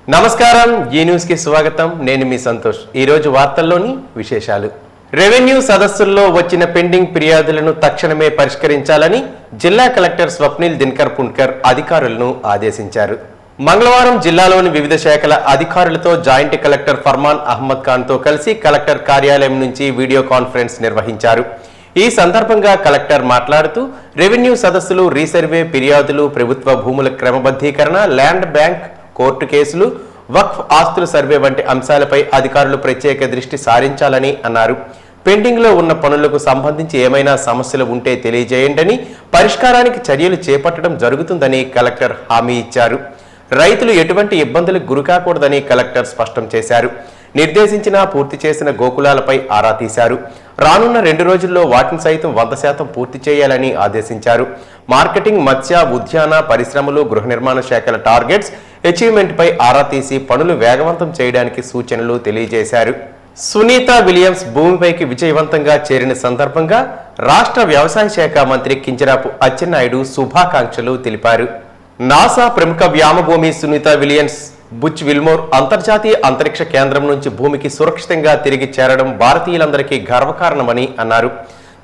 నమస్కారం, ఈ న్యూస్ కి స్వాగతం. నేను మీ సంతోష్. ఈ రోజు వార్తల్లోని విశేషాలు. రెవెన్యూ సదస్సుల్లో వచ్చిన పెండింగ్ ఫిర్యాదులను తక్షణమే పరిష్కరించాలని జిల్లా కలెక్టర్ స్వప్నిల్ దినకర్ పున్కర్ అధికారులను ఆదేశించారు. మంగళవారం జిల్లాలోని వివిధ శాఖల అధికారులతో జాయింట్ కలెక్టర్ ఫర్మాన్ అహ్మద్ ఖాన్ తో కలిసి కలెక్టర్ కార్యాలయం నుంచి వీడియో కాన్ఫరెన్స్ నిర్వహించారు. ఈ సందర్భంగా కలెక్టర్ మాట్లాడుతూ రెవెన్యూ సదస్సులు, రీసర్వే, ఫిర్యాదులు, ప్రభుత్వ భూముల క్రమబద్ధీకరణ, ల్యాండ్ బ్యాంక్, కోర్టు కేసులు, వక్ఫ్ ఆస్తుల సర్వే వంటి అంశాలపై అధికారులు ప్రత్యేక దృష్టి సారించాలని అన్నారు. పెండింగ్ లో ఉన్న పనులకు సంబంధించి ఏమైనా సమస్యలు ఉంటే తెలియజేయండి, పరిష్కారానికి చర్యలు చేపట్టడం జరుగుతుందని కలెక్టర్ హామీ ఇచ్చారు. రైతులు ఎటువంటి ఇబ్బందులకు గురికాకూడదని కలెక్టర్ స్పష్టం చేశారు. నిర్దేశించిన పూర్తి చేసిన గోకులాలపై ఆరా తీశారు. రానున్న 2 రోజుల్లో వాటిని సైతం 100% పూర్తి చేయాలని ఆదేశించారు. మార్కెటింగ్, మత్స్య, ఉద్యాన, పరిశ్రమలు, గృహ నిర్మాణ శాఖల టార్గెట్స్, అచీవ్మెంట్ పై ఆరా తీసి పనులు వేగవంతం చేయడానికి సూచనలు తెలియజేశారు. సునీత విలియమ్స్ భూమిపైకి విజయవంతంగా చేరిన సందర్భంగా రాష్ట్ర వ్యవసాయ శాఖ మంత్రి కింజరాపు అచ్చెన్నాయుడు శుభాకాంక్షలు తెలిపారు. నాసా ప్రముఖ వ్యామభూమి సునీత విలియమ్స్ బుచ్ విల్మోర్ అంతర్జాతీయ అంతరిక్ష కేంద్రం నుంచి భూమికి సురక్షితంగా తిరిగి చేరడం భారతీయులందరికీ గర్వకారణమని అన్నారు.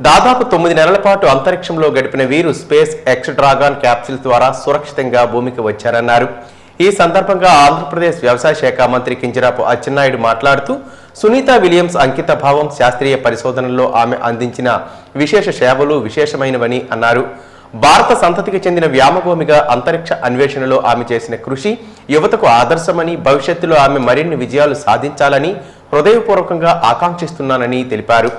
దాదాపు 9 నెలల పాటు అంతరిక్షంలో గడిపిన వీరు స్పేస్ ఎక్స్ డ్రాగన్ క్యాప్సిల్ ద్వారా సురక్షితంగా భూమికి వచ్చారన్నారు. ఈ సందర్భంగా ఆంధ్రప్రదేశ్ వ్యవసాయ శాఖ మంత్రి కింజరాపు అచ్చెన్నాయుడు మాట్లాడుతూ సునీత విలియమ్స్ అంకిత భావం, శాస్త్రీయ పరిశోధనల్లో ఆమె అందించిన విశేష సేవలు విశేషమైనవని అన్నారు. భారత సంతతికి చెందిన వ్యామభూమిగా అంతరిక్ష అన్వేషణలో ఆమె చేసిన కృషి యువతకు ఆదర్శమని, భవిష్యత్తులో ఆమె మరిన్ని విజయాలు సాధించాలని హృదయపూర్వకంగా ఆకాంక్షిస్తున్నానని తెలిపారు.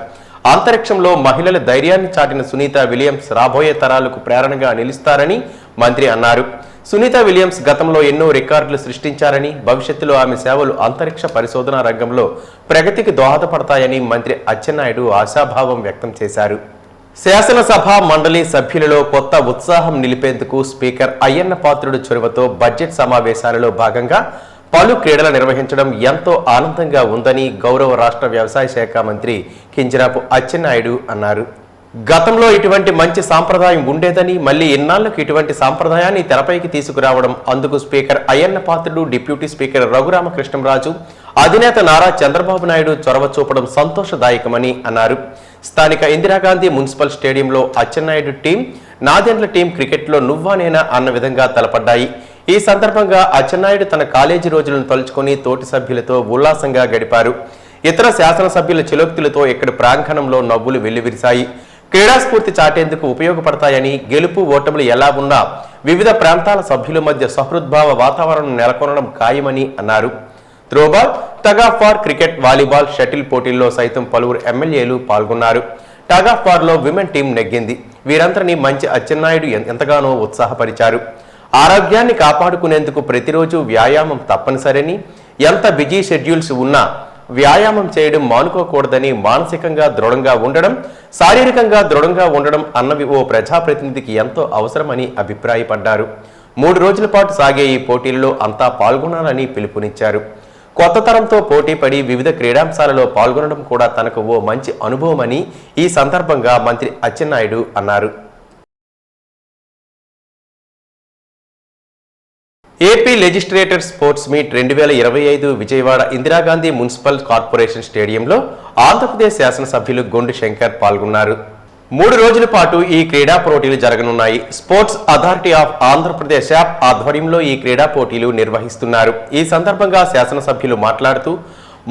అంతరిక్షంలో మహిళల ధైర్యాన్ని చాటిన సునీత విలియమ్స్ రాబోయే తరాలకు ప్రేరణగా నిలుస్తారని మంత్రి అన్నారు. సునీత విలియమ్స్ గతంలో ఎన్నో రికార్డులు సృష్టించారని, భవిష్యత్తులో ఆమె సేవలు అంతరిక్ష పరిశోధన రంగంలో ప్రగతికి దోహదపడతాయని మంత్రి అచ్చెన్నాయుడు ఆశాభావం వ్యక్తం చేశారు. శాసనసభ మండలి సభ్యులలో కొత్త ఉత్సాహం నిలిపేందుకు స్పీకర్ అయ్యన్న పాత్రుడు చొరవతో బడ్జెట్ సమావేశాలలో భాగంగా పలు క్రీడలు నిర్వహించడం ఎంతో ఆనందంగా ఉందని గౌరవ రాష్ట్ర వ్యవసాయ శాఖ మంత్రి కింజరాపు అచ్చెన్నాయుడు అన్నారు. గతంలో ఇటువంటి మంచి సాంప్రదాయం ఉండేదని, మళ్లీ ఇన్నాళ్లకు ఇటువంటి సాంప్రదాయాన్ని తెరపైకి తీసుకురావడం, అందుకు speaker Ayyanna Patrudu, deputy speaker Raghurama Krishnam Raju, అధినేత నారా చంద్రబాబు నాయుడు చొరవ చూపడం సంతోషదాయకమని అన్నారు. స్థానిక ఇందిరాగాంధీ మున్సిపల్ స్టేడియంలో అచ్చెన్నాయుడు టీం, నాదెండ్ల టీం క్రికెట్లో నువ్వా నేనా అన్న విధంగా తలపడ్డాయి. ఈ సందర్భంగా అచ్చెన్నాయుడు తన కాలేజీ రోజులను తలుచుకొని తోటి సభ్యులతో ఉల్లాసంగా గడిపారు. ఇతర శాసనసభ్యుల చిలోక్తులతో ఇక్కడ ప్రాంగణంలో నవ్వులు వెల్లివిరిశాయి. క్రీడాస్ఫూర్తి చాటేందుకు ఉపయోగపడతాయని, గెలుపు ఓటములు ఎలా ఉన్నా వివిధ ప్రాంతాల సభ్యుల మధ్య సహృద్భావ వాతావరణం నెలకొనడం ఖాయమని అన్నారు. Throwball, tug of war, cricket, volleyball, shuttle పోటీల్లో సైతం పలువురు ఎమ్మెల్యేలు పాల్గొన్నారు. టగ్ ఆఫ్ వార్ లో విమెన్ టీం నెగ్గింది. వీరందరినీ మంచి అచ్చెన్నాయుడు ఎంతగానో ఉత్సాహపరిచారు. ఆరోగ్యాన్ని కాపాడుకునేందుకు ప్రతిరోజు వ్యాయామం తప్పనిసరని, ఎంత బిజీ షెడ్యూల్స్ ఉన్నా వ్యాయామం చేయడం మానుకోకూడదని, మానసికంగా దృఢంగా ఉండడం, శారీరకంగా దృఢంగా ఉండడం అన్నవి ఓ ప్రజాప్రతినిధికి ఎంతో అవసరమని అభిప్రాయపడ్డారు. 3 రోజుల పాటు సాగే ఈ పోటీల్లో అంతా పాల్గొనాలని పిలుపునిచ్చారు. కొత్త తరంతో పోటీపడి వివిధ క్రీడాంశాలలో పాల్గొనడం కూడా తనకు ఓ మంచి అనుభవమని ఈ సందర్భంగా మంత్రి అచ్చెన్నాయుడు అన్నారు. AP legislator sports meet 2025 Vijayawada Indira Gandhi municipal corporation స్టేడియంలో ఆంధ్రప్రదేశ్ శాసనసభ్యులు గొండు శంకర్ పాల్గొన్నారు. 3 రోజుల పాటు ఈ క్రీడా పోటీలు జరగనున్నాయి. Sports authority of Andhra Pradesh app ఆధ్వర్యంలో ఈ క్రీడా పోటీలు నిర్వహిస్తున్నారు. ఈ సందర్భంగా శాసనసభ్యులు మాట్లాడుతూ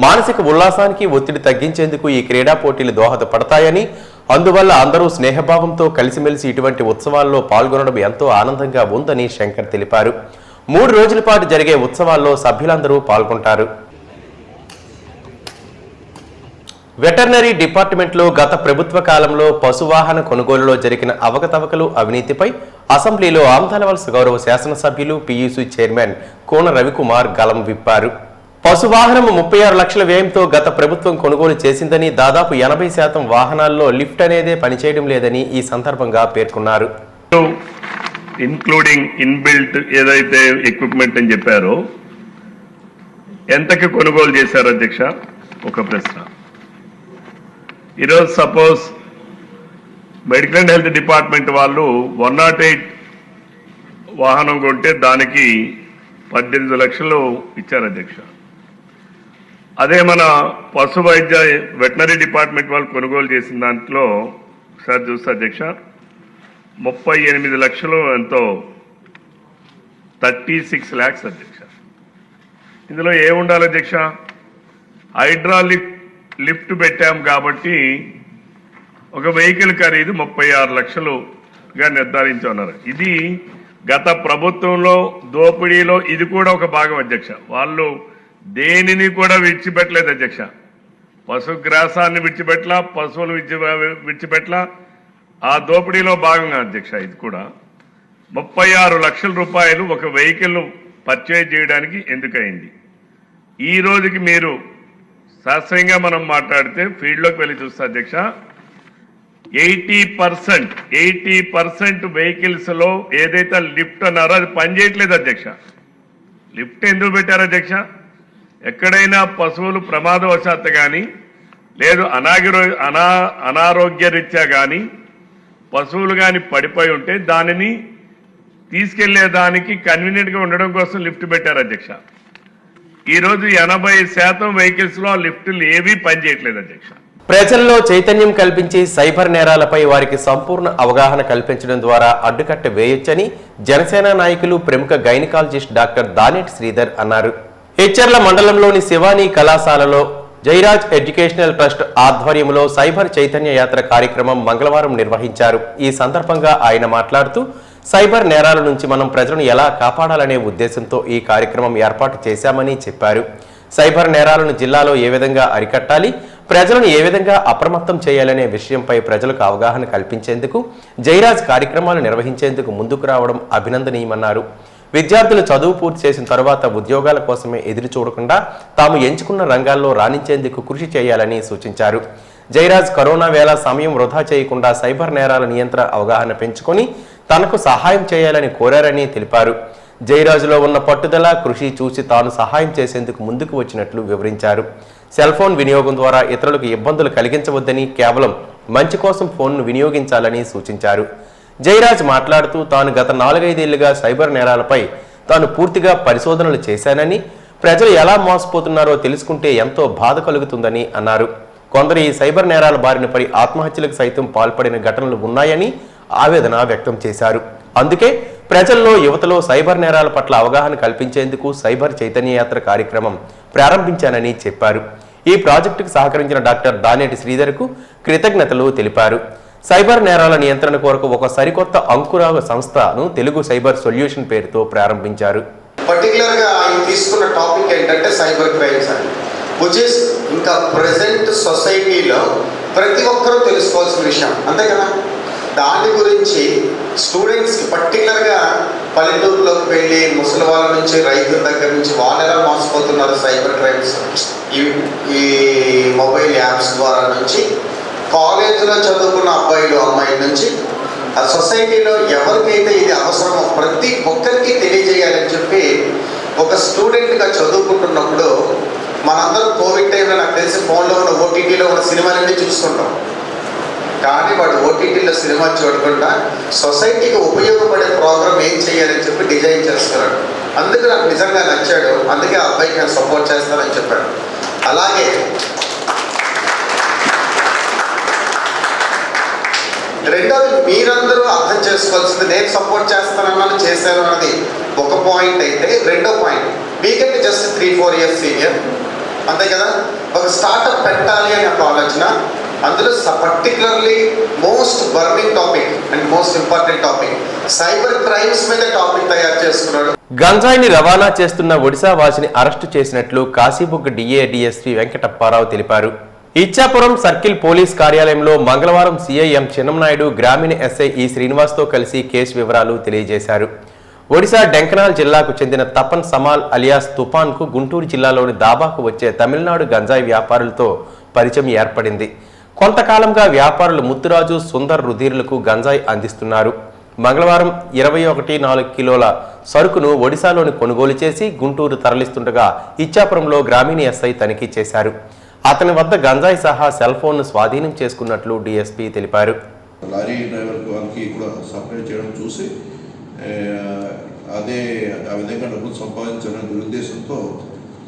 మానసిక ఉల్లాసానికి ఒత్తిడి తగ్గించేందుకు ఈ క్రీడా పోటీలు దోహదపడతాయని, అందువల్ల అందరూ స్నేహభావంతో కలిసిమెలిసి ఇటువంటి ఉత్సవాల్లో పాల్గొనడం ఎంతో ఆనందంగా ఉందని శంకర్ తెలిపారు. 3 రోజుల పాటు జరిగే ఉత్సవాల్లో సభ్యులందరూ పాల్గొంటారు. వెటర్నరీ డిపార్ట్మెంట్లో గత ప్రభుత్వ కాలంలో పశువాహన కొనుగోలులో జరిగిన అవకతవకలు, అవినీతిపై అసెంబ్లీలో ఆంధ్రవలస గౌరవ శాసనసభ్యులు పీయూసీ చైర్మన్ కోన రవికుమార్ గలం విప్పారు. పశువాహనం 36 లక్షల వ్యయంతో గత ప్రభుత్వం కొనుగోలు చేసిందని, దాదాపు 80% వాహనాల్లో లిఫ్ట్ అనేదే పనిచేయడం లేదని ఈ సందర్భంగా పేర్కొన్నారు. ఇన్క్లూడింగ్ ఇన్బిల్ట్ ఏదైతే ఎక్విప్మెంట్ అని చెప్పారో ఎంతకి కొనుగోలు చేశారు అధ్యక్ష? ఒక ప్రశ్న. ఈరోజు suppose medical and health department వాళ్ళు 108 వాహనం కొంటే దానికి 18 లక్షలు ఇచ్చారు అధ్యక్ష. అదే మన పశు వైద్య వెటనరీ డిపార్ట్మెంట్ వాళ్ళు కొనుగోలు చేసిన దాంట్లో సార్ చూస్తే అధ్యక్ష 38 లక్షలు ఎంతో 36 lakhs అధ్యక్ష. ఇందులో ఏముండాలి అధ్యక్ష? హైడ్రాలిక్ లిఫ్ట్ పెట్టాం కాబట్టి ఒక వెహికల్ ఖరీదు 36 లక్షలుగా నిర్ధారించున్నారు. ఇది గత ప్రభుత్వంలో దోపిడీలో ఇది కూడా ఒక భాగం అధ్యక్ష. వాళ్ళు దేనిని కూడా విడిచిపెట్టలేదు అధ్యక్ష. పశుగ్రాసాన్ని విడిచిపెట్టలా, పశువులు విడిచిపెట్టలా. ఆ దోపిడీలో భాగంగా అధ్యక్ష ఇది కూడా 36 లక్షల రూపాయలు ఒక వెహికల్ పర్చేజ్ చేయడానికి ఎందుకయింది? ఈ రోజుకి మీరు శాస్త్రీయంగా మనం మాట్లాడితే ఫీల్డ్లోకి వెళ్ళి చూస్తే అధ్యక్ష 80% వెహికల్స్ లో ఏదైతే లిఫ్ట్ అన్నారో అది పనిచేయట్లేదు అధ్యక్ష. లిఫ్ట్ ఎందుకు పెట్టారు అధ్యక్ష? ఎక్కడైనా పశువులు ప్రమాదవశాత్తు కానీ లేదు అనారోగ్య రీత్యా కానీ పశువులు కానీ పడిపోయి ఉంటే దానిని తీసుకెళ్లేదానికి కన్వీనియంట్ గా ఉండడం కోసం లిఫ్ట్ పెట్టారు అధ్యక్ష. ఈరోజు 80% వెహికల్స్ లో లిఫ్టులు ఏవీ పనిచేయట్లేదు అధ్యక్ష. ప్రజల్లో చైతన్యం కల్పించి సైబర్ నేరాలపై వారికి సంపూర్ణ అవగాహన కల్పించడం ద్వారా అడ్డుకట్ట వేయొచ్చని జనసేన నాయకులు ప్రముఖ గైనకాలజిస్ట్ డాక్టర్ దానేటి శ్రీధర్ అన్నారు. హెచ్చర్ల మండలంలోని శివానీ కళాశాలలో జైరాజ్ ఎడ్యుకేషనల్ ట్రస్ట్ ఆధ్వర్యంలో సైబర్ చైతన్య యాత్ర కార్యక్రమం మంగళవారం నిర్వహించారు. ఈ సందర్భంగా ఆయన మాట్లాడుతూ సైబర్ నేరాల నుంచి మనం ప్రజలను ఎలా కాపాడాలనే ఉద్దేశంతో ఈ కార్యక్రమం ఏర్పాటు చేశామని చెప్పారు. సైబర్ నేరాలను జిల్లాలో ఏ విధంగా అరికట్టాలి, ప్రజలను ఏ విధంగా అప్రమత్తం చేయాలనే విషయంపై ప్రజలకు అవగాహన కల్పించేందుకు జైరాజ్ కార్యక్రమాలు నిర్వహించేందుకు ముందుకు రావడం అభినందనీయమన్నారు. విద్యార్థులు చదువు పూర్తి చేసిన తరువాత ఉద్యోగాల కోసమే ఎదురు చూడకుండా తాము ఎంచుకున్న రంగాల్లో రాణించేందుకు కృషి చేయాలని సూచించారు. జైరాజ్ కరోనా వేళ సమయం వృధా చేయకుండా సైబర్ నేరాల నియంత్రణ అవగాహన పెంచుకొని తనకు సహాయం చేయాలని కోరారని తెలిపారు. జైరాజులో ఉన్న పట్టుదల, కృషి చూసి తాను సహాయం చేసేందుకు ముందుకు వచ్చినట్లు వివరించారు. సెల్ ఫోన్ వినియోగం ద్వారా ఇతరులకు ఇబ్బందులు కలిగించవద్దని, కేవలం మంచి కోసం ఫోన్ను వినియోగించాలని సూచించారు. జైరాజ్ మాట్లాడుతూ తాను గత 4-5 ఏళ్లుగా సైబర్ నేరాలపై తాను పూర్తిగా పరిశోధనలు చేశానని, ప్రజలు ఎలా మోసపోతున్నారో తెలుసుకుంటే ఎంతో బాధ కలుగుతుందని అన్నారు. కొందరు ఈ సైబర్ నేరాల బారిన పడి ఆత్మహత్యలకు సైతం పాల్పడిన ఘటనలు ఉన్నాయని ఆవేదన వ్యక్తం చేశారు. అందుకే ప్రజల్లో, యువతలో సైబర్ నేరాల పట్ల అవగాహన కల్పించేందుకు సైబర్ చైతన్య యాత్ర కార్యక్రమం ప్రారంభించానని చెప్పారు. ఈ ప్రాజెక్టుకు సహకరించిన డాక్టర్ దానేటి శ్రీధర్కు కృతజ్ఞతలు తెలిపారు. సైబర్ నేరాల నియంత్రణ కొరకు ఒక సరికొత్త అంకుర సంస్థను తెలుగు సైబర్ సొల్యూషన్ పేరుతో ప్రారంభించారు. పర్టికులర్ గా ఆయన తీసుకున్న టాపిక్ ఏంటంటే సైబర్ క్రైమ్స్ అని, విచ్ ఇస్ ఇంకా ప్రెసెంట్ సొసైటీలో ప్రతి ఒక్కరూ తెలుసుకోవాల్సిన విషయం, అంతే కదా. దాని గురించి స్టూడెంట్స్కి పర్టికులర్గా పల్లెటూరులోకి వెళ్ళి ముసలి వాళ్ళ నుంచి, రైతుల దగ్గర నుంచి వాళ్ళు ఎలా మోసపోతున్నారు సైబర్ క్రైమ్స్ ఈ మొబైల్ యాప్స్ ద్వారా నుంచి, కాలేజీలో చదువుకున్న అబ్బాయిలు అమ్మాయిల నుంచి ఆ సొసైటీలో ఎవరికైతే ఇది అవసరమో ప్రతి ఒక్కరికి తెలియజేయాలని చెప్పి ఒక స్టూడెంట్గా చదువుకుంటున్నప్పుడు మనందరం కోవిడ్ టైంలో నాకు తెలిసి ఫోన్లో ఉన్న ఓటీటీలో ఉన్న సినిమాలన్నీ చూస్తుంటాం. కానీ వాడు ఓటీటీలో సినిమా చూడకుండా సొసైటీకి ఉపయోగపడే ప్రోగ్రామ్ ఏం చేయాలని చెప్పి డిజైన్ చేస్తున్నాడు. అందుకు నాకు నిజంగా నచ్చాడు, అందుకే ఆ అబ్బాయికి నేను సపోర్ట్ చేస్తానని చెప్పాడు. అలాగే రెండోది మీరందరూ అర్థం చేసుకోవాల్సింది, నేను సపోర్ట్ చేస్తానన్నాను చేశాను అన్నది ఒక పాయింట్ అయితే, రెండో పాయింట్ మీకంటే జస్ట్ 3-4 years సీనియర్, అంతే కదా. ఒక స్టార్ట్అప్ పెట్టాలి అనే ఒక ఆలోచన, అందులో particularly most burning topic and most important topic cyber crimes మీద టాపిక్ తయారు చేసుకున్నాడు. గంజాయిని రవాణా చేస్తున్న ఒడిశా వాసిని అరెస్టు చేసినట్లు కాశీబుగ్గ డిఏడిఎస్పీ వెంకటప్పారావు తెలిపారు. ఇచ్చాపురం సర్కిల్ పోలీస్ కార్యాలయంలో మంగళవారం సీఐ ఎం చిన్నంనాయుడు, గ్రామీణ ఎస్ఐ ఈ శ్రీనివాస్తో కలిసి కేసు వివరాలు తెలియజేశారు. ఒడిశా డెంకనాల్ జిల్లాకు చెందిన తపన్ సమాల్ అలియాస్ తుఫాన్కు గుంటూరు జిల్లాలోని దాబాకు వచ్చే తమిళనాడు గంజాయి వ్యాపారులతో పరిచయం ఏర్పడింది. కొంతకాలంగా వ్యాపారులు ముత్తురాజు, సుందర్ రుధీర్లకు గంజాయి అందిస్తున్నారు. మంగళవారం 21.4 కిలోల సరుకును ఒడిశాలోని కొనుగోలు చేసి గుంటూరు తరలిస్తుండగా ఇచ్చాపురంలో గ్రామీణ ఎస్ఐ తనిఖీ చేశారు. అతని వద్ద గంజాయి సహా సెల్ ఫోన్ను స్వాధీనం చేసుకున్నట్లు డీఎస్పీ తెలిపారు. లారీ డ్రైవర్కి వాళ్ళకి కూడా సప్లై చేయడం చూసి ఆ విధంగా డబ్బులు సంపాదించాలనే దురుద్దేశంతో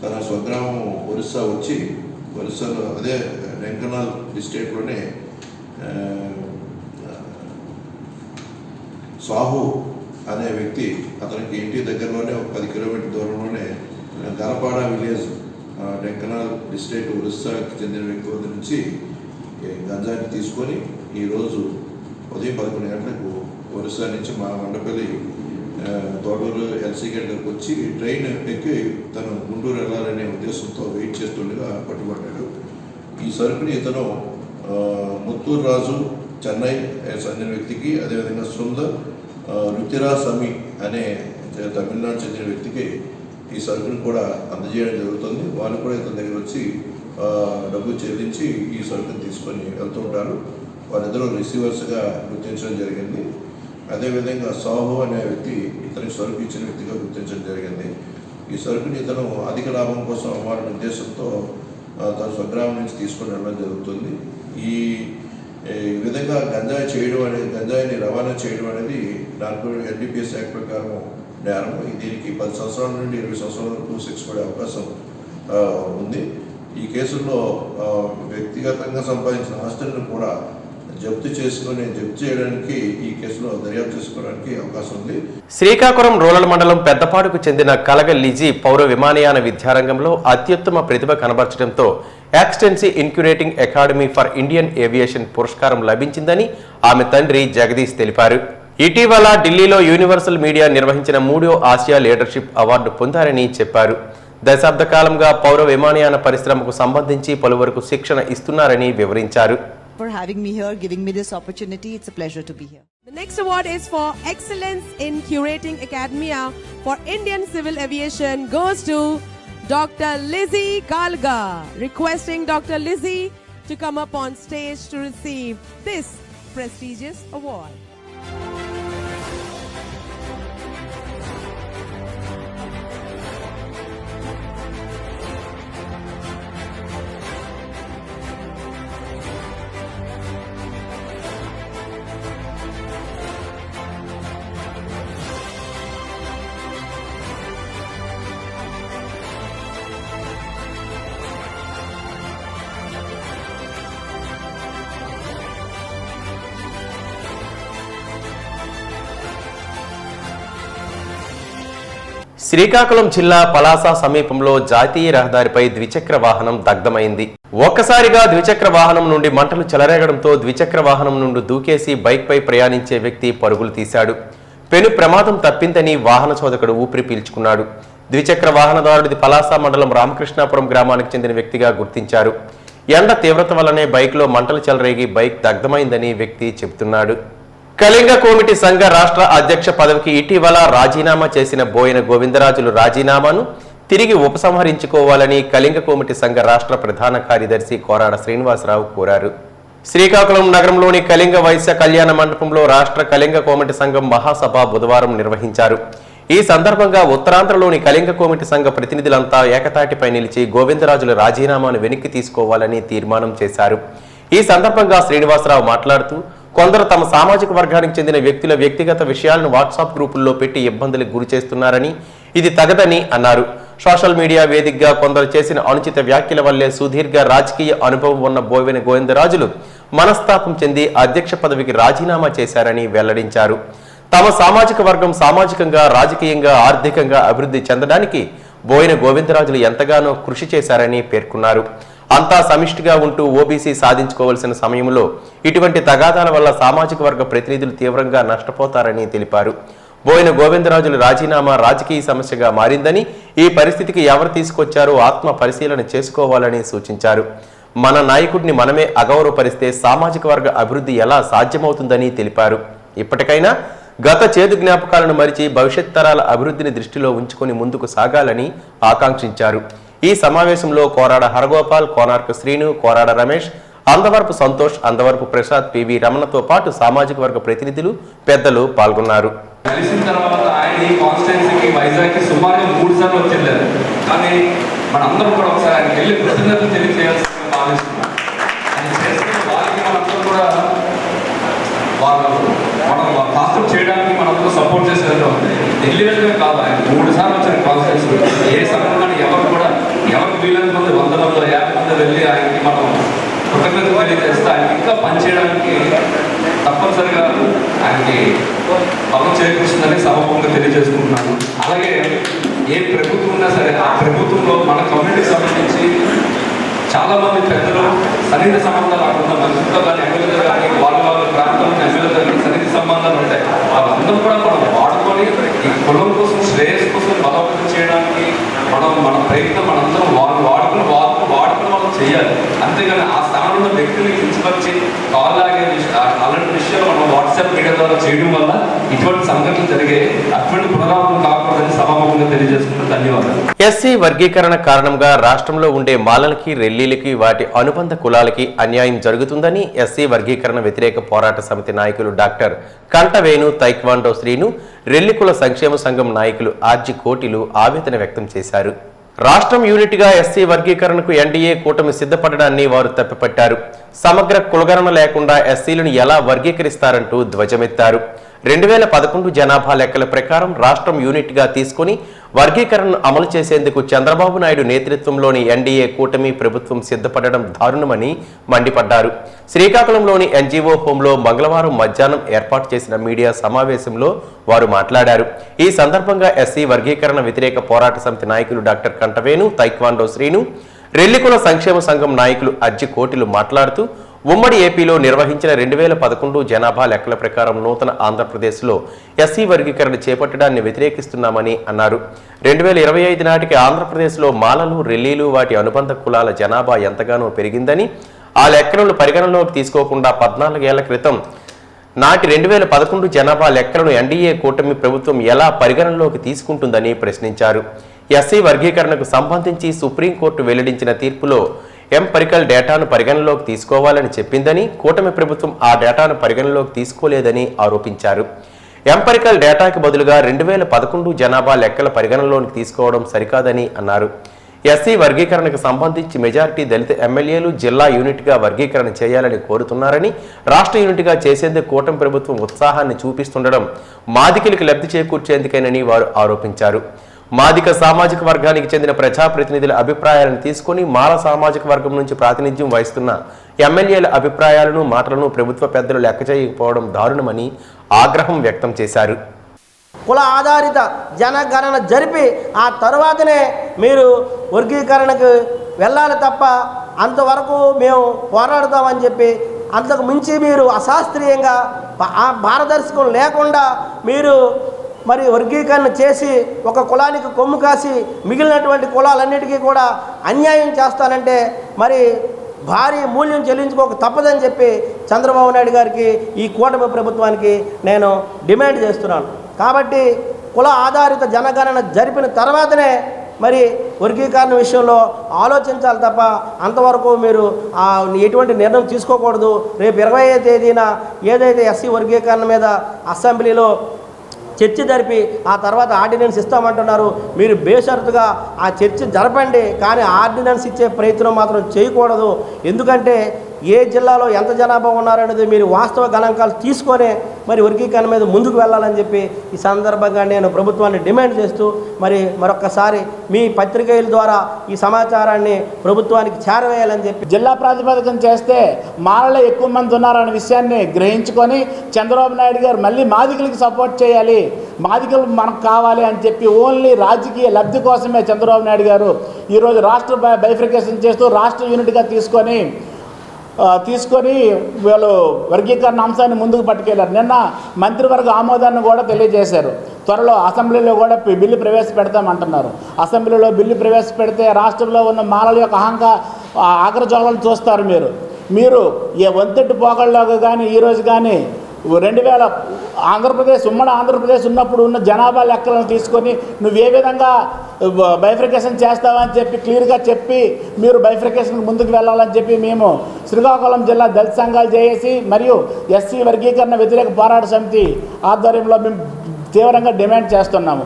తన స్వగ్రామం ఒరిస్సా వచ్చి ఒరిస్సాలో అదే ఢెంకనాల్ డిస్ట్రిక్ట్లోనే సాహు అనే వ్యక్తి అతనికి ఇంటి దగ్గరలోనే ఒక 10 కిలోమీటర్ దూరంలోనే గరపాడ విలేజ్ ఢెంకనాల్ డిస్ట్రిక్ట్ ఒరిస్సాకి చెందిన వ్యక్తి వద్ద నుంచి గంజాయిని తీసుకొని ఈరోజు ఉదయం 11 గంటలకు ఒరిస్సా నుంచి మా మండపల్లి తోటూరు ఎల్సీ గంటలకు వచ్చి ట్రైన్ ఎక్కి తను గుంటూరు వెళ్ళాలనే ఉద్దేశంతో వెయిట్ చేస్తుండగా పట్టుబడ్డాడు. ఈ సరుకుని ఇతను ముత్తూరు రాజు చెన్నై చెందిన వ్యక్తికి, అదేవిధంగా సుందర్ రుచిరా సమీ అనే తమిళనాడు చెందిన వ్యక్తికి ఈ సరుకుని కూడా అందజేయడం జరుగుతుంది. వాళ్ళు కూడా ఇతని దగ్గర వచ్చి డబ్బు చెల్లించి ఈ సరుకుని తీసుకొని వెళ్తూ ఉంటారు. వారిద్దరూ రిసీవర్స్గా గుర్తించడం జరిగింది. అదేవిధంగా సాహు అనే వ్యక్తి ఇతనికి సరుకు ఇచ్చిన వ్యక్తిగా గుర్తించడం జరిగింది. ఈ సరుకుని ఇతను అధిక లాభం కోసం అమ్మాలనే ఉద్దేశంతో తన స్వగ్రామం నుంచి తీసుకొని వెళ్ళడం జరుగుతుంది. ఈ విధంగా గంజాయిని రవాణా చేయడం అనేది NDPS యాక్ట్ ప్రకారం నేరం. దీనికి 10 సంవత్సరాల నుండి 20 సంవత్సరాల వరకు శిక్ష పడే అవకాశం ఉంది. ఈ కేసుల్లో వ్యక్తిగతంగా సంపాదించిన ఆస్తులను కూడా జప్తు చేయడానికి ఈ కేసులో దర్యాప్తు చేసుకోవడానికి అవకాశం ఉంది. శ్రీకాకుళం రూరల్ మండలం పెద్దపాడుకు చెందిన కలగ లిజీ పౌర విమానయాన విద్యారంగంలో అత్యుత్తమ ప్రతిభ కనబర్చడంతో extensive incubating academy for Indian aviation పురస్కారం లభించిందని ఆమె తండ్రి జగదీష్ తెలిపారు. ఇటీవల ఢిల్లీలో యూనివర్సల్ మీడియా నిర్వహించిన 3వ ఆసియా లీడర్షిప్ అవార్డు పొందారని చెప్పారు. దశాబ్ద కాలంగా పౌర విమానయాన పరిశ్రమకు సంబంధించి పలువురికి శిక్షణ ఇస్తున్నారని వివరించారు. For having me here, giving me this opportunity. It's a pleasure to be here. The next award is for Excellence in Curating Academia for Indian Civil Aviation goes to Dr. Lizzie Kalga. Requesting Dr. Lizzie to come up on stage to receive this prestigious award. Srikakulam జిల్లా పలాస సమీపంలో జాతీయ రహదారిపై ద్విచక్ర వాహనం దగ్ధమైంది. ఒక్కసారిగా ద్విచక్ర వాహనం నుండి మంటలు చెలరేగడంతో ద్విచక్ర వాహనం నుండి దూకేసి బైక్పై ప్రయాణించే వ్యక్తి పరుగులు తీశాడు. పెను ప్రమాదం తప్పిందని వాహన చోదకుడు ఊపిరి పీల్చుకున్నాడు. ద్విచక్ర వాహనదారుడిది పలాస మండలం రామకృష్ణాపురం గ్రామానికి చెందిన వ్యక్తిగా గుర్తించారు. ఎండ తీవ్రత వల్లనే బైక్లో మంటలు చెలరేగి బైక్ దగ్ధమైందని వ్యక్తి చెబుతున్నాడు. కళింగ కోమిటి సంఘ రాష్ట్ర అధ్యక్ష పదవికి ఇటీవల రాజీనామా చేసిన బోయిన గోవిందరాజులు రాజీనామాను తిరిగి ఉపసంహరించుకోవాలని కళింగ కోమిటి సంఘ రాష్ట్ర ప్రధాన కార్యదర్శి కోరాడ శ్రీనివాసరావు కోరారు. శ్రీకాకుళం నగరంలోని కళింగ వైశ్య కళ్యాణ మండపంలో రాష్ట్ర కళింగ కోమిటి సంఘం మహాసభ బుధవారం నిర్వహించారు. ఈ సందర్భంగా ఉత్తరాంధ్రలోని కళింగ కోమిటి సంఘ ప్రతినిధులంతా ఏకతాటిపై నిలిచి గోవిందరాజుల రాజీనామాను వెనక్కి తీసుకోవాలని తీర్మానం చేశారు. ఈ సందర్భంగా శ్రీనివాసరావు మాట్లాడుతూ కొందరు తమ సామాజిక వర్గానికి చెందిన వ్యక్తుల వ్యక్తిగత విషయాలను వాట్సాప్ గ్రూపుల్లో పెట్టి ఇబ్బందులకు గురి చేస్తున్నారని, ఇది తగదని అన్నారు. సోషల్ మీడియా వేదికగా కొందరు చేసిన అనుచిత వ్యాఖ్యల వల్లే సుదీర్ఘ రాజకీయ అనుభవం ఉన్న బోయిన గోవిందరాజులు మనస్తాపం చెంది అధ్యక్ష పదవికి రాజీనామా చేశారని వెల్లడించారు. తమ సామాజిక వర్గం సామాజికంగా, రాజకీయంగా, ఆర్థికంగా అభివృద్ధి చెందడానికి బోయిన గోవిందరాజులు ఎంతగానో కృషి చేశారని పేర్కొన్నారు. అంతా సమిష్టిగా ఉంటూ ఓబీసీ సాధించుకోవాల్సిన సమయంలో ఇటువంటి తగాదాల వల్ల సామాజిక వర్గ ప్రతినిధులు తీవ్రంగా నష్టపోతారని తెలిపారు. బోయిన గోవిందరాజుల రాజీనామా రాజకీయ సమస్యగా మారిందని, ఈ పరిస్థితికి ఎవరు తీసుకొచ్చారో ఆత్మ పరిశీలన చేసుకోవాలని సూచించారు. మన నాయకుడిని మనమే అగౌరవపరిస్తే సామాజిక వర్గ అభివృద్ధి ఎలా సాధ్యమవుతుందని తెలిపారు. ఇప్పటికైనా గత చేదు జ్ఞాపకాలను మరిచి భవిష్యత్ తరాల అభివృద్ధిని దృష్టిలో ఉంచుకొని ముందుకు సాగాలని ఆకాంక్షించారు. ఈ సమావేశంలో కోరాడ హరగోపాల్, కోనార్క శ్రీను, కోరాడ రమేష్, అందవరపు సంతోష్, అందవరపు ప్రసాద్, పివి రమణతో పాటు సామాజిక వర్గ ప్రతినిధులు, పెద్దలు పాల్గొన్నారు. కలిసిన తర్వాత ఆయన ఈ కాన్స్టిట్యున్సీకి వైజాగ్కి సుమారుగా 3 సార్లు వచ్చేళ్ళారు. కానీ మనందరం కూడా ఒకసారి ఆయనకి వెళ్ళి కృతజ్ఞతలు తెలియజేయాల్సిందిగా భావిస్తున్నాం. ఆయన చేస్తున్న వాళ్ళకి మనందరూ కూడా మనం ఫాస్టప్ చేయడానికి మనందరూ సపోర్ట్ చేసేది ఉంది. ఢిల్లీలో కాదు, ఆయన 3 సార్లు వచ్చారు కాన్ఫరెన్స్. ఏ సమయంలో ఎవరికి వీలైన మంది 100 మంది 50 మంది వెళ్ళి ఆయనకి మనం కృతజ్ఞతలు తెలియజేస్తే ఆయన ఇంకా పనిచేయడానికి తప్పనిసరిగా ఆయనకి పనులు చేకూరుస్తుందని సభాముఖంగా తెలియజేసుకుంటున్నాను. అలాగే ఏ ప్రభుత్వం ఉన్నా సరే ఆ ప్రభుత్వంలో మన కమ్యూనిటీకి సంబంధించి చాలా మంది పెద్దలు సన్నిహిత సంబంధాలు అక్కడ మంత్రులతో కానీ ఎమ్మెల్యేతో కానీ వాళ్ళ ప్రాంతంలో ఎమ్మెల్యేతో కానీ సన్నిహిత సంబంధాలు ఉంటాయి. వాళ్ళందరూ కూడా మనం వాడుకొని ఈ కులం కోసం శ్రేయస్ కోసం బలోపేతం చేయడానికి మన ప్రయత్నం మనందరం వాడుకుని వాళ్ళు చేయాలి. అంతేగాని ఆ స్థానంలో వ్యక్తులు కించపరిచి కాలాగే అలాంటి విషయాలు మనం వాట్సాప్ మీడియా ద్వారా చేయడం వల్ల ఇటువంటి సంఘటనలు జరిగే అటువంటి పునరావృతం కాకూడదని సభాముఖంగా తెలియజేసుకుంటున్న ధన్యవాదాలు. ఎస్సీ వర్గీకరణ కారణంగా రాష్ట్రంలో ఉండే మాలలకి, రెల్లీలకి, వాటి అనుబంధ కులాలకి అన్యాయం జరుగుతుందని ఎస్సీ వర్గీకరణ వ్యతిరేక పోరాట సమితి నాయకులు డాక్టర్ కంటవేణు, తైక్వాండో శ్రీను, రెల్లికుల సంక్షేమ సంఘం నాయకులు ఆర్జి కోటిలు ఆవేదన వ్యక్తం చేశారు. రాష్ట్రం యూనిట్గా ఎస్సీ వర్గీకరణకు ఎన్డీఏ కూటమి సిద్ధపడడాన్ని వారు తప్పిపట్టారు. సమగ్ర కులగణన లేకుండా ఎస్సీలను ఎలా వర్గీకరిస్తారంటూ ధ్వజమెత్తారు. 2011 జనాభా లెక్కల ప్రకారం రాష్ట్రం యూనిట్గా తీసుకుని వర్గీకరణను అమలు చేసేందుకు చంద్రబాబు నాయుడు నేతృత్వంలోని ఎన్డీఏ కూటమి ప్రభుత్వం సిద్ధపడడం దారుణమని మండిపడ్డారు. శ్రీకాకుళంలోని ఎన్జీఓ హోంలో మంగళవారం మధ్యాహ్నం ఏర్పాటు చేసిన మీడియా సమావేశంలో వారు మాట్లాడారు. ఈ సందర్భంగా ఎస్సీ వర్గీకరణ వ్యతిరేక పోరాట సమితి నాయకులు డాక్టర్ కంటవేణు, తైక్వాండో శ్రీను, రెల్లికుల సంక్షేమ సంఘం నాయకులు అర్జి కోటిలు మాట్లాడుతూ ఉమ్మడి ఏపీలో నిర్వహించిన 2011 జనాభా లెక్కల ప్రకారం నూతన ఆంధ్రప్రదేశ్లో ఎస్సీ వర్గీకరణ చేపట్టడాన్ని వ్యతిరేకిస్తున్నామని అన్నారు. 2025 నాటికి ఆంధ్రప్రదేశ్లో మాలలు, రెల్లీలు, వాటి అనుబంధ కులాల జనాభా ఎంతగానో పెరిగిందని, ఆ లెక్కలను పరిగణనలోకి తీసుకోకుండా 14 ఏళ్ల క్రితం నాటి 2011 జనాభా లెక్కలను ఎన్డీఏ కూటమి ప్రభుత్వం ఎలా పరిగణనలోకి తీసుకుంటుందని ప్రశ్నించారు. ఎస్సీ వర్గీకరణకు సంబంధించి సుప్రీంకోర్టు వెల్లడించిన తీర్పులో ఎంపరికల్ డేటాను పరిగణనలోకి తీసుకోవాలని చెప్పిందని, కూటమి ప్రభుత్వం ఆ డేటాను పరిగణనలోకి తీసుకోలేదని ఆరోపించారు. ఎంపరికల్ డేటాకి బదులుగా 2011 జనాభా లెక్కల పరిగణనలోకి తీసుకోవడం సరికాదని అన్నారు. ఎస్సీ వర్గీకరణకు సంబంధించి మెజారిటీ దళిత ఎమ్మెల్యేలు జిల్లా యూనిట్గా వర్గీకరణ చేయాలని కోరుతున్నారని, రాష్ట్ర యూనిట్గా చేసేందుకు కూటమి ప్రభుత్వం ఉత్సాహాన్ని చూపిస్తుండడం మాదికలకు లబ్ధి చేకూర్చేందుకేనని వారు ఆరోపించారు. మాదిక సామాజిక వర్గానికి చెందిన ప్రజాప్రతినిధుల అభిప్రాయాలను తీసుకుని మాల సామాజిక వర్గం నుంచి ప్రాతినిధ్యం వహిస్తున్న ఎమ్మెల్యేల అభిప్రాయాలను, మాటలను ప్రభుత్వ పెద్దలు లెక్క చేయకపోవడం దారుణమని ఆగ్రహం వ్యక్తం చేశారు. కుల ఆధారిత జనగణన జరిపి ఆ తరువాతనే మీరు వర్గీకరణకు వెళ్ళాలి తప్ప అంతవరకు మేము పోరాడతామని చెప్పి అంతకు మించి మీరు అశాస్త్రీయంగా పారదర్శకం లేకుండా మీరు మరి వర్గీకరణ చేసి ఒక కులానికి కొమ్ము కాసి మిగిలినటువంటి కులాలన్నిటికీ కూడా అన్యాయం చేస్తానంటే మరి భారీ మూల్యం చెల్లించుకోక తప్పదని చెప్పి చంద్రబాబు నాయుడు గారికి, ఈ కూటమి ప్రభుత్వానికి నేను డిమాండ్ చేస్తున్నాను. కాబట్టి కుల ఆధారిత జనగణన జరిపిన తర్వాతనే మరి వర్గీకరణ విషయంలో ఆలోచించాలి తప్ప అంతవరకు మీరు ఎటువంటి నిర్ణయం తీసుకోకూడదు. రేపు 20వ తేదీన ఏదైతే ఎస్సీ వర్గీకరణ మీద అసెంబ్లీలో చర్చ జరిపి ఆ తర్వాత ఆర్డినెన్స్ ఇస్తామంటున్నారు. మీరు బేషరతుగా ఆ చర్చ జరపండి, కానీ ఆర్డినెన్స్ ఇచ్చే ప్రయత్నం మాత్రం చేయకూడదు. ఎందుకంటే ఏ జిల్లాలో ఎంత జనాభా ఉన్నారనేది మీరు వాస్తవ గణాంకాలు తీసుకొనే మరి వర్గీకరణ మీద ముందుకు వెళ్ళాలని చెప్పి ఈ సందర్భంగా నేను ప్రభుత్వాన్ని డిమాండ్ చేస్తూ మరొక్కసారి మీ పత్రికల ద్వారా ఈ సమాచారాన్ని ప్రభుత్వానికి చేరవేయాలని చెప్పి, జిల్లా ప్రాతిపదికన చేస్తే మాలలో ఎక్కువ మంది ఉన్నారనే విషయాన్ని గ్రహించుకొని చంద్రబాబు నాయుడు గారు మళ్ళీ మాదికలకి సపోర్ట్ చేయాలి, మాదికలు మనకు కావాలి అని చెప్పి ఓన్లీ రాజకీయ లబ్ధి కోసమే చంద్రబాబు నాయుడు గారు ఈరోజు రాష్ట్ర బైఫర్కేషన్ చేస్తూ రాష్ట్ర యూనిట్గా తీసుకొని వీళ్ళు వర్గీకరణ అంశాన్ని ముందుకు పట్టుకెళ్లారు. నిన్న మంత్రివర్గ ఆమోదాన్ని కూడా తెలియజేశారు. త్వరలో అసెంబ్లీలో కూడా బిల్లు ప్రవేశపెడతామంటున్నారు. అసెంబ్లీలో బిల్లు ప్రవేశపెడితే రాష్ట్రంలో ఉన్న మాలల యొక్క ఆగ్రజోలను చూస్తారు. మీరు ఏ వంతెట్టు పోకళ్ళలో కానీ ఈరోజు కానీ 2000 ఉమ్మడి ఆంధ్రప్రదేశ్ ఉన్నప్పుడు ఉన్న జనాభా లెక్కలను తీసుకొని నువ్వు ఏ విధంగా బైఫర్కేషన్ చేస్తావని చెప్పి క్లియర్గా చెప్పి మీరు బైఫర్కేషన్కి ముందుకు వెళ్ళాలని చెప్పి మేము శ్రీకాకుళం జిల్లా దళిత సంఘాలు చేసి మరియు ఎస్సీ వర్గీకరణ వ్యతిరేక పోరాట సమితి ఆధ్వర్యంలో మేము తీవ్రంగా డిమాండ్ చేస్తున్నాము.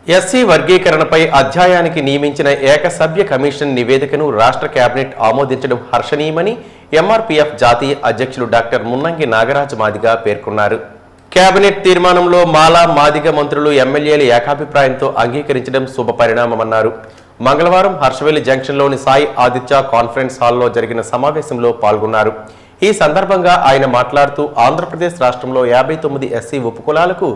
ఎస్సీ వర్గీకరణపై అధ్యాయానికి నియమించిన ఏకసభ్య కమిషన్ నివేదికను రాష్ట్ర కేబినెట్ ఆమోదించడం హర్షణీయమని ఎంఆర్పీఎఫ్ జాతీయ అధ్యక్షులు డాక్టర్ మున్నంగి నాగరాజ్ మాదిగ పేర్కొన్నారు. కేబినెట్ తీర్మానంలో మాలా మాదిగ మంత్రులు ఎమ్మెల్యేలు ఏకాభిప్రాయంతో అంగీకరించడం శుభ పరిణామమన్నారు. మంగళవారం హర్షవెల్లి జంక్షన్లోని సాయి ఆదిత్య కాన్ఫరెన్స్ హాల్లో జరిగిన సమావేశంలో పాల్గొన్నారు. ఈ సందర్భంగా ఆయన మాట్లాడుతూ ఆంధ్రప్రదేశ్ రాష్ట్రంలో 59 ఎస్సీ ఉపకులాలకు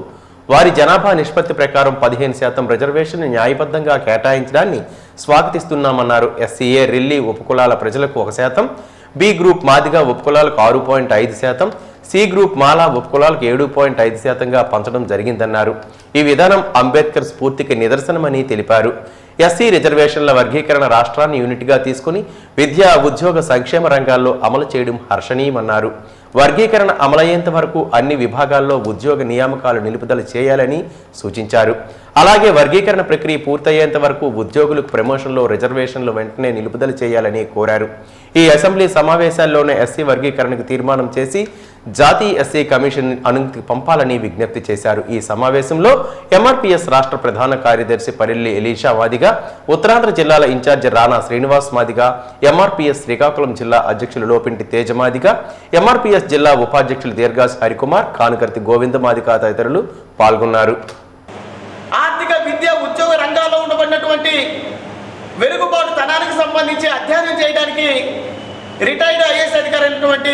వారి జనాభా నిష్పత్తి ప్రకారం 15% రిజర్వేషన్ న్యాయబద్ధంగా కేటాయించడాన్ని స్వాగతిస్తున్నామన్నారు. ఎస్సీఏ రిల్లీ ఉపకులాల ప్రజలకు 1%, బి గ్రూప్ మాదిగ ఉపకులాలకు 6.5%, సి గ్రూప్ మాలా ఉపకులాలకు 7.5%గా పంచడం జరిగిందన్నారు. ఈ విధానం అంబేద్కర్ స్ఫూర్తికి నిదర్శనమని తెలిపారు. ఎస్సీ రిజర్వేషన్ల వర్గీకరణ రాష్ట్రాన్ని యూనిట్గా తీసుకుని విద్యా ఉద్యోగ సంక్షేమ రంగాల్లో అమలు చేయడం హర్షణీయమన్నారు. వర్గీకరణ అమలయ్యేంత వరకు అన్ని విభాగాల్లో ఉద్యోగ నియామకాలు నిలుపుదల చేయాలని సూచించారు. అలాగే వర్గీకరణ ప్రక్రియ పూర్తయ్యేంత వరకు ఉద్యోగులకు ప్రమోషన్లో రిజర్వేషన్లు వెంటనే నిలుపుదల చేయాలని కోరారు. ఈ అసెంబ్లీ సమావేశాల్లోనే ఎస్సీ వర్గీకరణకు తీర్మానం చేసి జాతీయ ఎస్సీ కమిషన్ అనుమతికి పంపాలని విజ్ఞప్తి చేశారు. ఈ సమావేశంలో ఎంఆర్పీఎస్ రాష్ట్ర ప్రధాన కార్యదర్శి పరిల్లి ఎలీషా మాదిగ, ఉత్తరాంధ్ర జిల్లాల ఇన్ఛార్జి రాణా శ్రీనివాస్ మాదిగ, ఎంఆర్పీఎస్ శ్రీకాకుళం జిల్లా అధ్యక్షులు లోపింటి తేజ మాదిగ, ఎంఆర్పీఎస్ జిల్లా ఉపాధ్యక్షులు దీర్ఘాస్ హరికుమార్, కానుకర్తి గోవింద మాదిగ తదితరులు పాల్గొన్నారు. ఆర్థిక విద్య ఉద్యోగ రంగాల్లో ఉండబడినటువంటి వెలుగుబాటు తనానికి సంబంధించి అధ్యయనం చేయడానికి రిటైర్డ్ ఐఏఎస్ అధికారి అయినటువంటి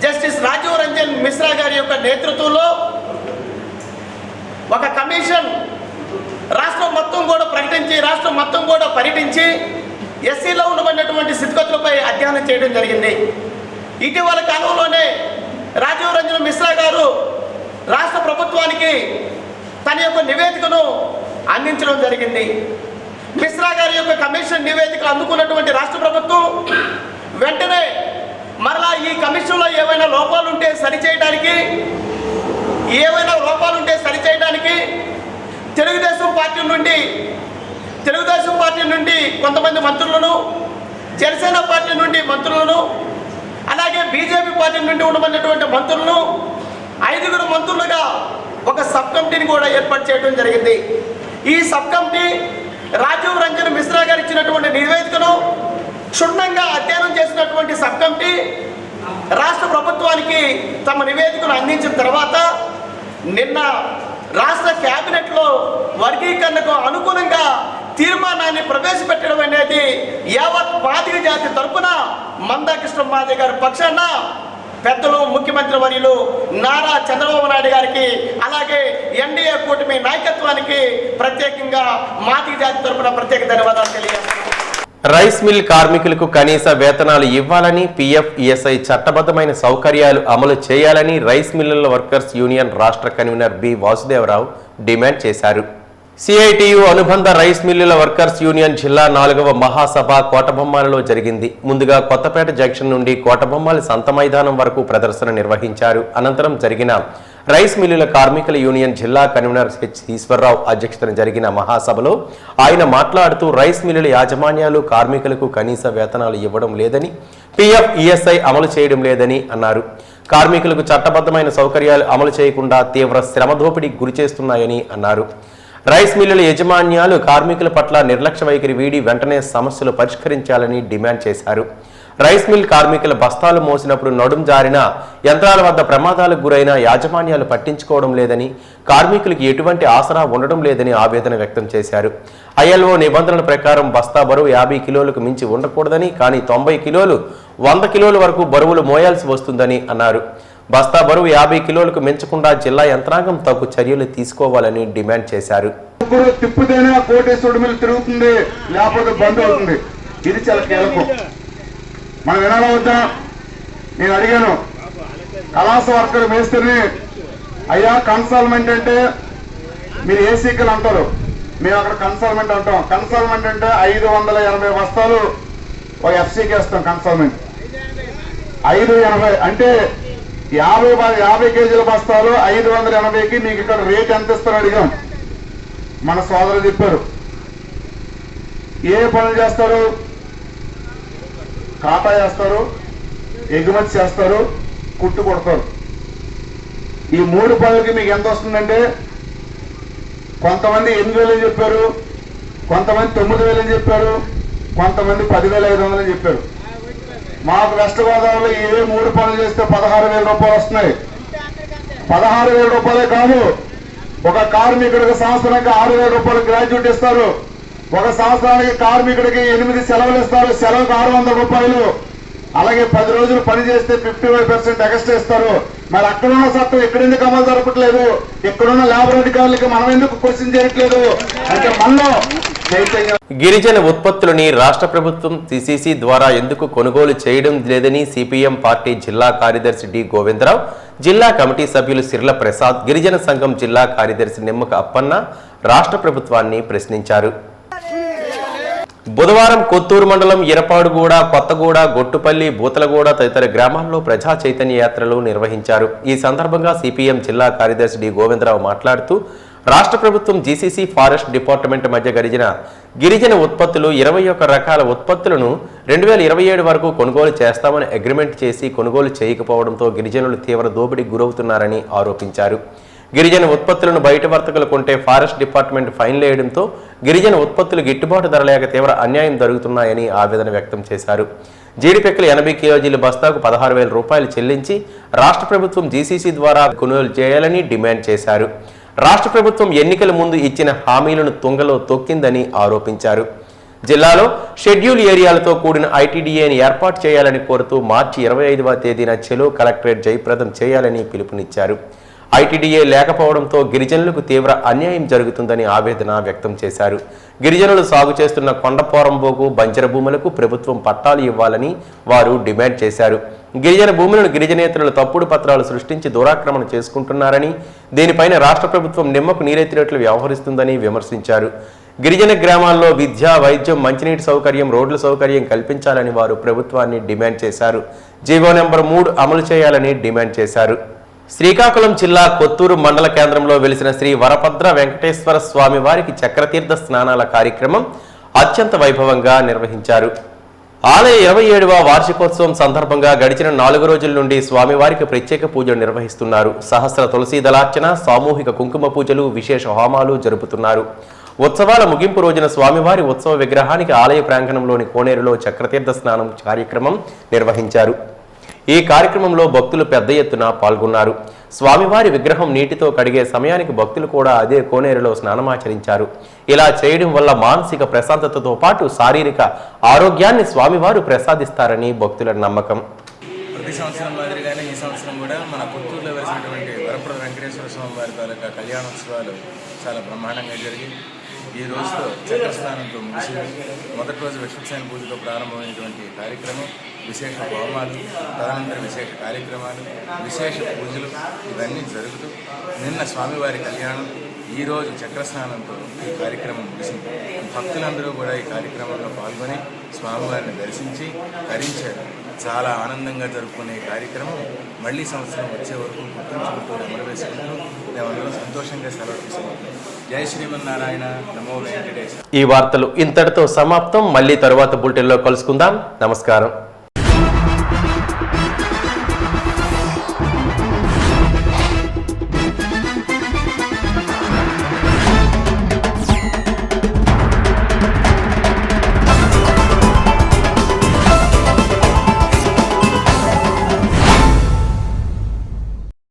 జస్టిస్ రాజీవ్ రంజన్ మిశ్రా గారి యొక్క నేతృత్వంలో ఒక కమిషన్ రాష్ట్రం మొత్తం కూడా పర్యటించి ఎస్సీలో ఉండబడినటువంటి స్థితిగతులపై అధ్యయనం చేయడం జరిగింది. ఇటీవల కాలంలోనే రాజీవ్ రంజన్ మిశ్రా గారు రాష్ట్ర ప్రభుత్వానికి తన యొక్క నివేదికను అందించడం జరిగింది. మిశ్రా గారి యొక్క కమిషన్ నివేదిక అందుకున్నటువంటి రాష్ట్ర ప్రభుత్వం వెంటనే మరలా ఈ కమిషన్లో ఏవైనా లోపాలుంటే సరిచేయడానికి తెలుగుదేశం పార్టీ నుండి కొంతమంది మంత్రులను, జనసేన పార్టీ నుండి మంత్రులను, అలాగే బీజేపీ పార్టీ నుండి ఉండబడినటువంటి మంత్రులను 5 మంత్రులుగా ఒక సబ్ కమిటీని కూడా ఏర్పాటు చేయడం జరిగింది. ఈ సబ్ కమిటీ రాజీవ్ రంజన్ మిశ్రా గారు ఇచ్చినటువంటి నివేదికను క్షుణ్ణంగా అధ్యయనం చేసినటువంటి సబ్ కమిటీ రాష్ట్ర ప్రభుత్వానికి తమ నివేదికను అందించిన తర్వాత నిన్న రాష్ట్ర కేబినెట్లో వర్గీకరణకు అనుగుణంగా తీర్మానాన్ని ప్రవేశపెట్టడం అనేది యావత్ మాదిగ జాతి తరపున మందాకృష్ణ మాదిగ గారి పక్షాన పెద్దలు ముఖ్యమంత్రి వర్యులు నారా చంద్రబాబు నాయుడు గారికి, అలాగే ఎన్డీఏ కూటమి నాయకత్వానికి ప్రత్యేకంగా మాదిగ జాతి తరపున ప్రత్యేక ధన్యవాదాలు తెలియజేస్తున్నాను. రైస్ మిల్ కార్మికులకు కనీస వేతనాలు ఇవ్వాలని, పీఎఫ్, ఈఎస్ఐ చట్టబద్ధమైన సౌకర్యాలు అమలు చేయాలని రైస్ మిల్లుల వర్కర్స్ యూనియన్ రాష్ట్ర కన్వీనర్ బి వాసుదేవరావు డిమాండ్ చేశారు. సిఐటియు అనుబంధ రైస్ మిల్లుల వర్కర్స్ యూనియన్ జిల్లా 4వ మహాసభ కోటబొమ్మాలలో జరిగింది. ముందుగా కొత్తపేట జంక్షన్ నుండి కోటబొమ్మాల సంత మైదానం వరకు ప్రదర్శన నిర్వహించారు. అనంతరం జరిగిన రైస్ మిల్లుల కార్మికుల యూనియన్ జిల్లా కన్వీనర్ హెచ్ ఈశ్వరరావు అధ్యక్షతన జరిగిన మహాసభలో ఆయన మాట్లాడుతూ రైస్ మిల్లుల యాజమాన్యాలు కార్మికులకు కనీస వేతనాలు ఇవ్వడం లేదని, పీఎఫ్, ఈఎస్ఐ అమలు చేయడం లేదని అన్నారు. కార్మికులకు చట్టబద్ధమైన సౌకర్యాలు అమలు చేయకుండా తీవ్ర శ్రమ దోపిడీకి గురి చేస్తున్నాయని అన్నారు. రైస్ మిల్లుల యాజమాన్యాలు కార్మికుల పట్ల నిర్లక్ష్య వైఖరి వీడి వెంటనే సమస్యలు పరిష్కరించాలని డిమాండ్ చేశారు. రైస్ మిల్ కార్మికుల బస్తాలు మోసినప్పుడు నడుం జారిన, యంత్రాల వద్ద ప్రమాదాలకు గురైన యాజమాన్యాలు పట్టించుకోవడం లేదని, కార్మికులకు ఎటువంటి ఆసరా ఉండడం లేదని ఆవేదన వ్యక్తం చేశారు. ఐఎల్ఓ నిబంధనల ప్రకారం బస్తా బరువు 50 కిలోలకు మించి ఉండకూడదని, కానీ 90 కిలోలు, 100 కిలోల వరకు బరువులు మోయాల్సి వస్తుందని అన్నారు. బస్తా బరువు 50 కిలోలకు మించకుండా జిల్లా యంత్రాంగం తగు చర్యలు తీసుకోవాలని డిమాండ్ చేశారు. తిప్పుతేనే కోటేశ్వరుడి మీద తిరుగుతుంది, లేకపోతే బంద్ అవుతుంది. ఇది చాలా కీలకం. మనం వినాలా వద్దా? నేను అడిగాను కళాస వర్కర్ మేస్త్రిని, అయ్యా కన్సాల్మెంట్ అంటే మీరు ఏసీకలు అంటారు, మేము అక్కడ కన్సాల్మెంట్ అంటాం. కన్సాల్మెంట్ అంటే 580 బస్తాలు ఒక ఎఫ్సీకి వేస్తాం. కన్సాల్మెంట్ 580 అంటే 50 కేజీల బస్తాలు 580కి మీకు ఇక్కడ రేట్ ఎంత ఇస్తారో అడిగాం. మన సోదరులు చెప్పారు. ఏ పనులు చేస్తారు? కాటా చేస్తారు, ఎగుమతి చేస్తారు, కుట్టు కొడతారు. ఈ 3 పనులకి మీకు ఎంత వస్తుందంటే కొంతమంది 8,000 అని చెప్పారు, కొంతమంది 9,000 అని చెప్పారు, కొంతమంది 10,500 అని చెప్పారు. మాకు వెస్ట్ గోదావరిలో ఏ 3 పనులు చేస్తే 16,000 రూపాయలు వస్తున్నాయి. 16,000 రూపాయలే కాదు, ఒక కార్మికుడికి సంవత్సరానికి 6,000 రూపాయలు గ్రాడ్యుయేట్ ఇస్తారు. ఒక సంవత్సరానికి కార్మికుడికి 8 సెలవులు ఇస్తారు, సెలవుకు 600 రూపాయలు. అలాగే 10 రోజులు పని చేస్తే 55% ఎక్స్ట్రా ఇస్తారు. మరి అక్కడున్న చట్టం ఎక్కడెందుకు అమలు జరపట్లేదు? ఇక్కడున్న లేబర్ అధికారులకి మనం ఎందుకు క్వశ్చన్ చేయట్లేదు అంటే మనలో చైతన్యం. గిరిజన ఉత్పత్తులని రాష్ట్ర ప్రభుత్వం సిసిసి ద్వారా ఎందుకు కొనుగోలు చేయడం లేదని సిపిఎం పార్టీ జిల్లా కార్యదర్శి డి గోవిందరావు, జిల్లా కమిటీ సభ్యులు సిర్ల ప్రసాద్, గిరిజన సంఘం జిల్లా కార్యదర్శి నిమ్మక అప్పన్న రాష్ట్ర ప్రభుత్వాన్ని ప్రశ్నించారు. బుధవారం కొత్తూరు మండలం ఎరపాడుగూడ, కొత్తగూడ, గొట్టుపల్లి, బూతలగూడ తదితర గ్రామాల్లో ప్రజా చైతన్య యాత్రలు నిర్వహించారు. ఈ సందర్భంగా సిపిఎం జిల్లా కార్యదర్శి డి గోవిందరావు మాట్లాడుతూ రాష్ట్ర ప్రభుత్వం జీసీసీ ఫారెస్ట్ డిపార్ట్మెంట్ మధ్య గిరిజన ఉత్పత్తులు 21 రకాల ఉత్పత్తులను 2027 వరకు కొనుగోలు చేస్తామని అగ్రిమెంట్ చేసి కొనుగోలు చేయకపోవడంతో గిరిజనులు తీవ్ర దోపిడీకి గురవుతున్నారని ఆరోపించారు. గిరిజన ఉత్పత్తులను బయట వర్తకులు కొంటే ఫారెస్ట్ డిపార్ట్మెంట్ ఫైన్లు వేయడంతో గిరిజన ఉత్పత్తులు గిట్టుబాటు ధర లేక తీవ్ర అన్యాయం జరుగుతున్నాయని ఆవేదన వ్యక్తం చేశారు. జీడిపెక్కలు 80 కిలోజీల బస్తాకు 16,000 రూపాయలు చెల్లించి రాష్ట్ర ప్రభుత్వం జీసీసీ ద్వారా కొనుగోలు చేయాలని డిమాండ్ చేశారు. రాష్ట్ర ప్రభుత్వం ఎన్నికల ముందు ఇచ్చిన హామీలను తుంగలో తొక్కిందని ఆరోపించారు. జిల్లాలో షెడ్యూల్ ఏరియాలతో కూడిన ఐటీడీఏని ఏర్పాటు చేయాలని కోరుతూ మార్చి 25వ తేదీన చెలో కలెక్టరేట్ జయప్రదం చేయాలని పిలుపునిచ్చారు. ఐటీడీఏ లేకపోవడంతో గిరిజనులకు తీవ్ర అన్యాయం జరుగుతుందని ఆవేదన వ్యక్తం చేశారు. గిరిజనులు సాగు చేస్తున్న కొండపోరంబోగు, బంజర భూములకు ప్రభుత్వం పట్టాలు ఇవ్వాలని వారు డిమాండ్ చేశారు. గిరిజన భూములను గిరిజనేతరులు తప్పుడు పత్రాలు సృష్టించి దురాక్రమణ చేసుకుంటున్నారని, దీనిపైన రాష్ట్ర ప్రభుత్వం నిమ్మకు నీరెత్తినట్లు వ్యవహరిస్తుందని విమర్శించారు. గిరిజన గ్రామాల్లో విద్య, వైద్యం, మంచినీటి సౌకర్యం, రోడ్ల సౌకర్యం కల్పించాలని వారు ప్రభుత్వాన్ని డిమాండ్ చేశారు. జీవో నెంబర్ 3 అమలు చేయాలని డిమాండ్ చేశారు. శ్రీకాకుళం జిల్లా కొత్తూరు మండల కేంద్రంలో వెలిసిన శ్రీ వరభద్ర వెంకటేశ్వర స్వామి వారికి చక్రతీర్థ స్నానాల కార్యక్రమం అత్యంత వైభవంగా నిర్వహించారు. ఆలయ 27వ వార్షికోత్సవం సందర్భంగా గడిచిన 4 రోజుల నుండి స్వామివారికి ప్రత్యేక పూజలు నిర్వహిస్తున్నారు. సహస్ర తులసీ దళార్చన, సామూహిక కుంకుమ పూజలు, విశేష హోమాలు జరుపుతున్నారు. ఉత్సవాల ముగింపు రోజున స్వామివారి ఉత్సవ విగ్రహానికి ఆలయ ప్రాంగణంలోని కోనేరులో చక్రతీర్థ స్నానం కార్యక్రమం నిర్వహించారు. ఈ కార్యక్రమంలో భక్తులు పెద్ద ఎత్తున పాల్గొన్నారు. స్వామివారి విగ్రహం నీటితో కడిగే సమయానికి భక్తులు కూడా అదే కోనేరులో స్నానమాచరించారు. ఇలా చేయడం వల్ల మానసిక ప్రశాంతతతో పాటు శారీరక ఆరోగ్యాన్ని స్వామివారు ప్రసాదిస్తారని భక్తుల నమ్మకం. ప్రతి సంవత్సరం మాదిరిగానే ఈ సంవత్సరం కూడా మన కొత్తూరులో వెలిసినటువంటి వరప్రద వెంకటేశ్వర స్వామి వారి తాలూకా కళ్యాణోత్సవాలు చాలా బ్రహ్మాండంగా జరిగి ఈ రోజుతో చక్రస్నానంతో ముగిసింది. మొదటి రోజు విశ్వక్సేన పూజతో ప్రారంభమైనటువంటి కార్యక్రమం, విశేష హోమాలు, తదనంతర విశేష కార్యక్రమాలు, విశేష పూజలు ఇవన్నీ జరుగుతూ నిన్న స్వామివారి కళ్యాణం, ఈరోజు చక్రస్నానంతో ఈ కార్యక్రమం ముగిసింది. భక్తులందరూ కూడా ఈ కార్యక్రమంలో పాల్గొని స్వామివారిని దర్శించి తరించారు. చాలా ఆనందంగా జరుపుకునే కార్యక్రమం మళ్ళీ సంవత్సరం వచ్చే వరకు గుర్తుంచుకుంటూ అమలు వేసుకుంటూ మేమందరం సంతోషంగా సెలవు తీసుకుంటాం. జై శ్రీమన్నారాయణ, నమో వెంకటేశ్వర. ఈ వార్తలు ఇంతటితో సమాప్తం. మళ్ళీ తరువాత బులెటిన్లో కలుసుకుందాం. నమస్కారం.